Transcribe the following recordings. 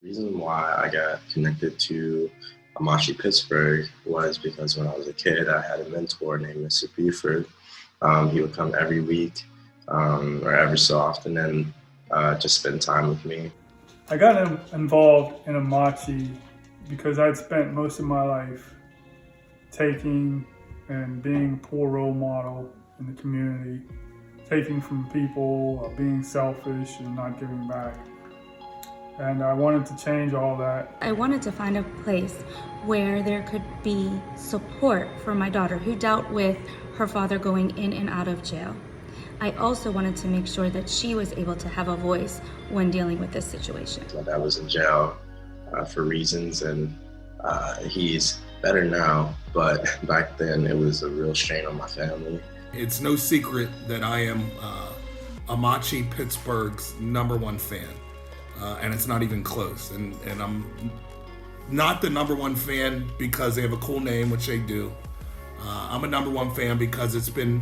The reason why I got connected to Amachi Pittsburgh was because when I was a kid, I had a mentor named Mr. Buford. He would come every week or every so often and just spend time with me. I got involved in Amachi because I'd spent most of my life taking and being a poor role model in the community, taking from people, being selfish and not giving back. And I wanted to change all that. I wanted to find a place where there could be support for my daughter who dealt with her father going in and out of jail. I also wanted to make sure that she was able to have a voice when dealing with this situation. My dad was in jail for reasons, and he's better now, but back then it was a real strain on my family. It's no secret that I am Amachi Pittsburgh's #1 fan, and it's not even close. And I'm not the #1 fan because they have a cool name, which they do. I'm a #1 fan because it's been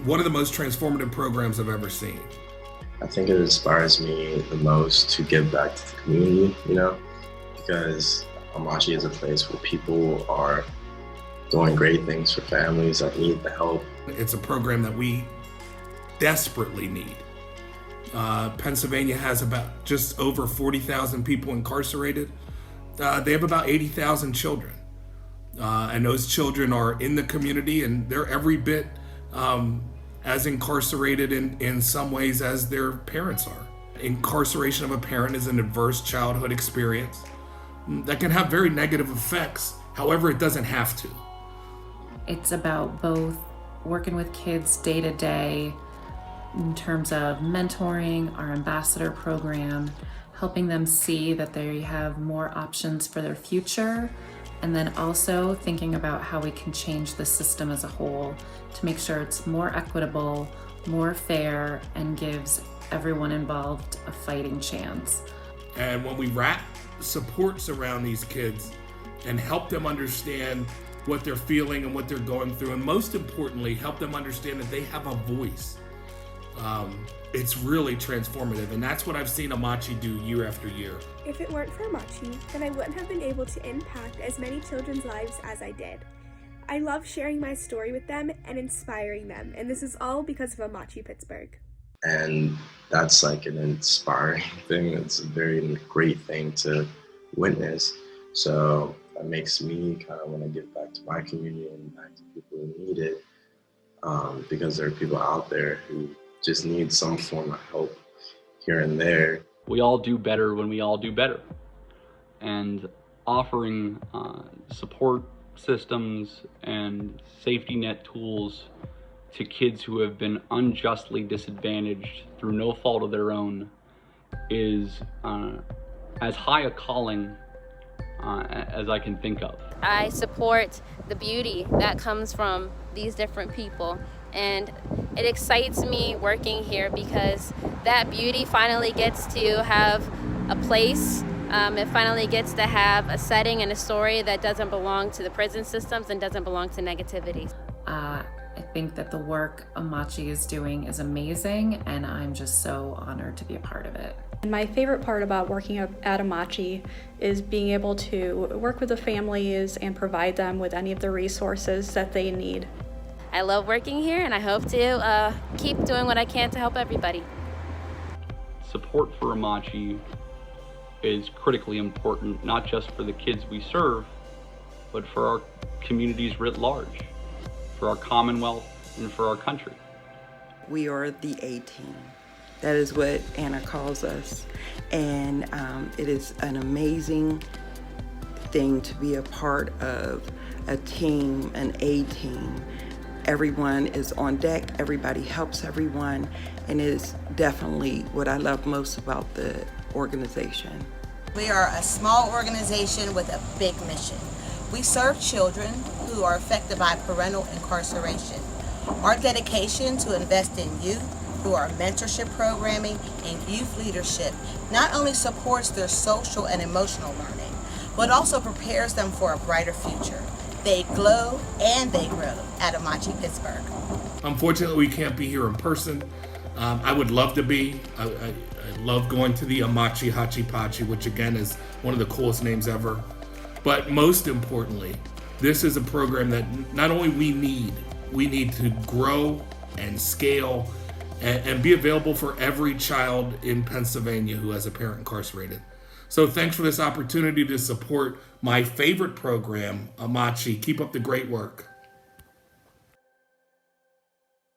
one of the most transformative programs I've ever seen. I think it inspires me the most to give back to the community, because Amachi is a place where people are doing great things for families that need the help. It's a program that we desperately need. Pennsylvania has about just over 40,000 people incarcerated. They have about 80,000 children. And those children are in the community, and they're every bit as incarcerated in some ways as their parents are. Incarceration of a parent is an adverse childhood experience that can have very negative effects. However, it doesn't have to. It's about both working with kids day to day in terms of mentoring, our ambassador program, helping them see that they have more options for their future, and then also thinking about how we can change the system as a whole to make sure it's more equitable, more fair, and gives everyone involved a fighting chance. And when we wrap supports around these kids and help them understand what they're feeling and what they're going through, and most importantly, help them understand that they have a voice, it's really transformative. And that's what I've seen Amachi do year after year. If it weren't for Amachi, then I wouldn't have been able to impact as many children's lives as I did. I love sharing my story with them and inspiring them, and this is all because of Amachi Pittsburgh. And that's like an inspiring thing. It's a very great thing to witness. So that makes me kind of want to give back to my community and back to people who need it, because there are people out there who just need some form of help here and there. We all do better when we all do better. And offering support systems and safety net tools to kids who have been unjustly disadvantaged through no fault of their own is as high a calling as I can think of. I support the beauty that comes from these different people, and it excites me working here because that beauty finally gets to have a place. It finally gets to have a setting and a story that doesn't belong to the prison systems and doesn't belong to negativity. I think that the work Amachi is doing is amazing, and I'm just so honored to be a part of it. And my favorite part about working at Amachi is being able to work with the families and provide them with any of the resources that they need. I love working here, and I hope to keep doing what I can to help everybody. Support for Amachi is critically important, not just for the kids we serve, but for our communities writ large, for our Commonwealth, and for our country. We are the A-team. That is what Anna calls us. And it is an amazing thing to be a part of a team, an A-team. Everyone is on deck, everybody helps everyone, and it is definitely what I love most about the organization. We are a small organization with a big mission. We serve children who are affected by parental incarceration. Our dedication to invest in youth through our mentorship programming and youth leadership not only supports their social and emotional learning, but also prepares them for a brighter future. They glow and they grow at Amachi Pittsburgh. Unfortunately, we can't be here in person, I would love to be. I love going to the Amachi Hachipachi, which again is one of the coolest names ever. But most importantly, this is a program that not only we need to grow and scale and be available for every child in Pennsylvania who has a parent incarcerated. So thanks for this opportunity to support my favorite program, Amachi. Keep up the great work.